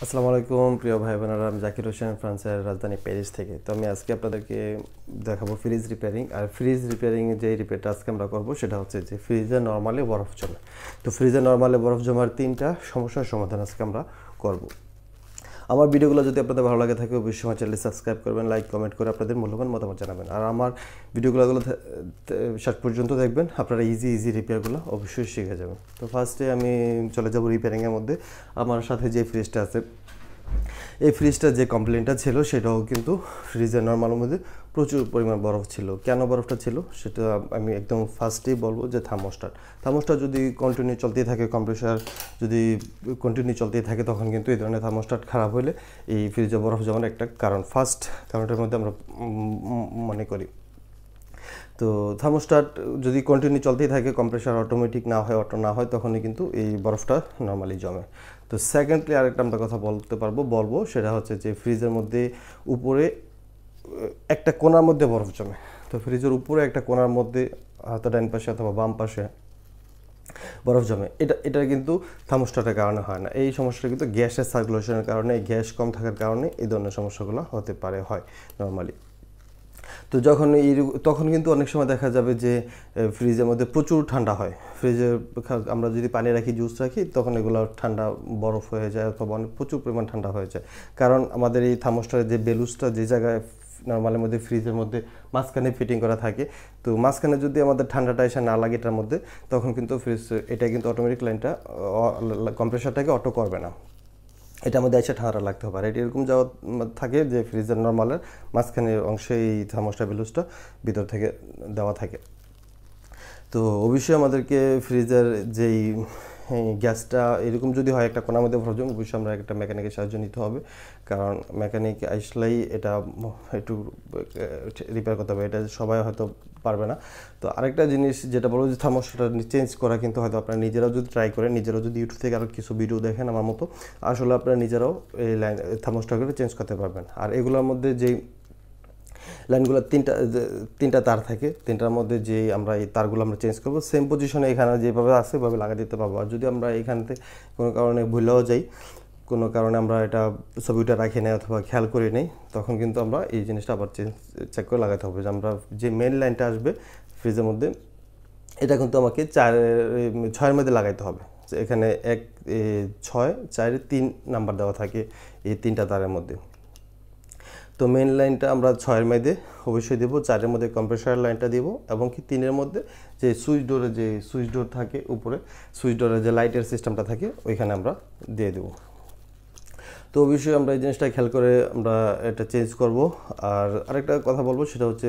আসসালামু আলাইকুম প্রিয় ভাই বোনেরা, আমি জাকির হোসেন ফ্রান্সের রাজধানী প্যারিস থেকে। তো আমি আজকে আপনাদেরকে দেখাবো ফ্রিজ রিপেয়ারিং। আর ফ্রিজ রিপেয়ারিং যে রিপেয়ারটা আজকে আমরা করবো সেটা হচ্ছে যে ফ্রিজে নর্মালি বরফ জমে। তো ফ্রিজে নর্মালি বরফ জমার 3টা সমস্যার সমাধান আজকে আমরা করব। আমার ভিডিওগুলো যদি আপনাদের ভালো লাগে থাকে অবশ্যই আমার চ্যানেলটি সাবস্ক্রাইব করবেন, লাইক কমেন্ট করে আপনাদের মূল্যবান মতামত জানাবেন। আর আমার ভিডিওগুলো শেষ পর্যন্ত দেখবেন, আপনারা ইজি রিপেয়ারগুলো অবশ্যই শিখে যাবেন। তো ফার্স্টে আমি চলে যাব রিপেয়ারিংয়ের মধ্যে। আমার সাথে যে ফ্রিজটা আছে, এই ফ্রিজটার যে কমপ্লেনটা ছিল সেটাও কিন্তু ফ্রিজের নর্মালের মধ্যে প্রচুর পরিমাণ বরফ ছিল। কেন বরফটা ছিল সেটা আমি একদম ফার্স্টেই বলবো যে থার্মোস্টার যদি কন্টিনিউ চলতেই থাকে, কম্প্রেসার যদি কন্টিনিউ চলতেই থাকে, তখন কিন্তু এই ধরনের থার্মোস্টাট খারাপ হলে এই ফ্রিজে বরফ জমার একটা ফার্স্ট কারণটার মধ্যে আমরা মনে করি। তো থার্মোস্টাট যদি কন্টিনিউ চলতেই থাকে, কম্প্রেসার অটোমেটিক না হয়, অটো না হয়, তখনই কিন্তু এই বরফটা নর্মালি জমে। তো সেকেন্ডলি আরেকটা আমরা কথা বলবো সেটা হচ্ছে যে ফ্রিজের মধ্যে উপরে একটা কোণার মধ্যে বরফ জমে। তো ফ্রিজের উপরে একটা কোণার মধ্যে, হয়তো ডান পাশে অথবা বাম পাশে বরফ জমে। এটা কিন্তু থার্মোস্টাটের কারণে হয় না। এই সমস্যাটা কিন্তু গ্যাসের সার্কুলেশনের কারণে, গ্যাস কম থাকার কারণে এই ধরনের সমস্যাগুলো হতে পারে, হয় নর্মালি। তো তখন কিন্তু অনেক সময় দেখা যাবে যে ফ্রিজের মধ্যে প্রচুর ঠান্ডা হয়। ফ্রিজে আমরা যদি পানি রাখি, জুস রাখি, তখন এগুলো ঠান্ডা বরফ হয়ে যায় অথবা প্রচুর পরিমাণ ঠান্ডা হয়ে যায়। কারণ আমাদের এই থার্মোস্টারের যে বেলুসটা যে জায়গায় নর্মালের মধ্যে ফ্রিজের মধ্যে মাঝখানে ফিটিং করা থাকে, তো মাঝখানে যদি আমাদের ঠান্ডাটা এসে না লাগে এটার মধ্যে, তখন কিন্তু ফ্রিজ এটা কিন্তু অটোমেটিক লাইনটা কম্প্রেসারটাকে অটো করবে না, এটা আমাদের এসে ঠান্ডা লাগতে পারে। এটা এরকম যাওয়া থাকে যে ফ্রিজের নর্মালের মাঝখানের অংশে এই থার্মোস্টার বেলুসটা ভিতর থেকে দেওয়া থাকে। তো অবশ্যই আমাদেরকে ফ্রিজের যেই গ্যাসটা এরকম যদি হয় একটা কোণার মধ্যে ভরজম, অবশ্যই আমরা একটা মেকানিকের সাহায্য নিতে হবে। কারণ মেকানিক আসলেই এটা একটু রিপেয়ার করতে হবে, এটা সবাই হয়তো পারবে না। তো আরেকটা জিনিস যেটা বলবো যে থার্মোস্টারটা চেঞ্জ করা কিন্তু হয়তো আপনারা নিজেরাও যদি ট্রাই করেন, নিজেরাও যদি ইউটিউব থেকে আরও কিছু ভিডিও দেখেন আমার মতো, আসলে আপনারা নিজেরাও এই থার্মোস্টারগুলো চেঞ্জ করতে পারবেন। আর এগুলোর মধ্যে যেই লাইনগুলো তিনটা তার থাকে, তিনটার মধ্যে যে আমরা এই তারগুলো আমরা চেঞ্জ করবো, সেম পজিশনে এখানে যেভাবে আছে ওইভাবে লাগা দিতে পারবো। আর যদি আমরা এখান থেকে কোনো কারণে ভুলেও যাই, কোনো কারণে আমরা এটা ছবিটা রাখি নেই অথবা খেয়াল করি নেই, তখন কিন্তু আমরা এই জিনিসটা আবার চেক করে লাগাতে হবে। যে আমরা যে মেন লাইনটা আসবে ফ্রিজের মধ্যে, এটা কিন্তু আমাকে 6-এর মধ্যে লাগাইতে হবে। এখানে 1, 6, 4, 3 নাম্বার দেওয়া থাকে এই তিনটা তারের মধ্যে। তো মেন লাইনটা আমরা 6-এর মধ্যে অবশ্যই দেবো, 4-এর মধ্যে কম্প্রেসার লাইনটা দেবো, এবং কি 3-এর মধ্যে যে সুইচ ডোর থাকে উপরে, সুইচ ডোরের যে লাইটের সিস্টেমটা থাকে ওইখানে আমরা দিয়ে দেবো। তো অবশ্যই আমরা এই জিনিসটা খেয়াল করে আমরা এটা চেঞ্জ করব। আর আরেকটা কথা বলবো সেটা হচ্ছে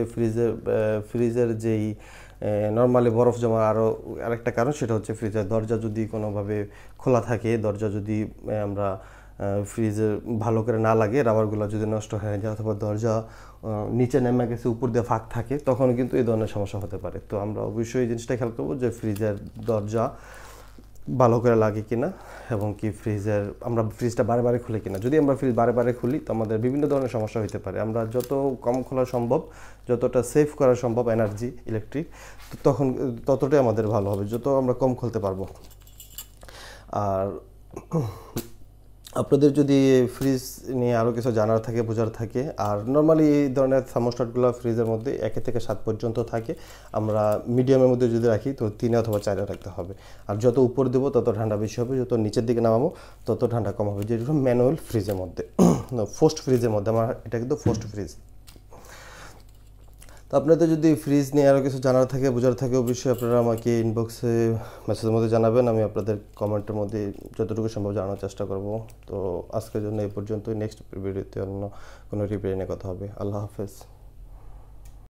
ফ্রিজের যেই নর্মালি বরফ জমা আরেকটা কারণ, সেটা হচ্ছে ফ্রিজের দরজা যদি কোনোভাবে খোলা থাকে, দরজা যদি আমরা ফ্রিজে ভালো করে না লাগে, রাবারগুলো যদি নষ্ট হয়ে যায় অথবা দরজা নিচে নেমে গেছে, উপর দিয়ে ফাঁক থাকে, তখন কিন্তু এই ধরনের সমস্যা হতে পারে। তো আমরা অবশ্যই এই জিনিসটা খেয়াল করবো যে ফ্রিজের দরজা ভালো করে লাগে কিনা, এবং কি আমরা ফ্রিজটা বারে খুলি কিনা। যদি আমরা ফ্রিজ বারে খুলি তো আমাদের বিভিন্ন ধরনের সমস্যা হতে পারে। আমরা যত কম খোলা সম্ভব, যতটা সেভ করা সম্ভব এনার্জি ইলেকট্রিক, তখন ততটাই আমাদের ভালো হবে, যত আমরা কম খুলতে পারবো। আর আপনাদের যদি ফ্রিজ নিয়ে আরও কিছু জানার থাকে, বোঝার থাকে, আর নর্মালি এই ধরনের থার্মোস্টাটগুলো ফ্রিজের মধ্যে 1 থেকে 7 পর্যন্ত থাকে। আমরা মিডিয়ামের মধ্যে যদি রাখি তো 3 অথবা 4 রাখতে হবে। আর যত উপর দেবো তত ঠান্ডা বেশি হবে, যত নিচের দিকে নামাবো তত ঠান্ডা কম হবে। যেটা ম্যানুয়াল ফ্রিজের মধ্যে, ফোস্ট ফ্রিজের মধ্যে, আমার এটা কিন্তু ফোস্ট ফ্রিজ। তো আপনাদের যদি ফ্রিজ নিয়ে আরও কিছু জানার থাকে, বোঝার থাকে, অবশ্যই আপনারা আমাকে ইনবক্সে মেসেজের মধ্যে জানাবেন। আমি আপনাদের কমেন্টের মধ্যে যতটুকু সম্ভব জানার চেষ্টা করব। তো আজকের জন্য এই পর্যন্তই। নেক্সট ভিডিওতে অন্য কোনো রিপেয়ার নিয়ে কথা হবে। আল্লাহ হাফেজ।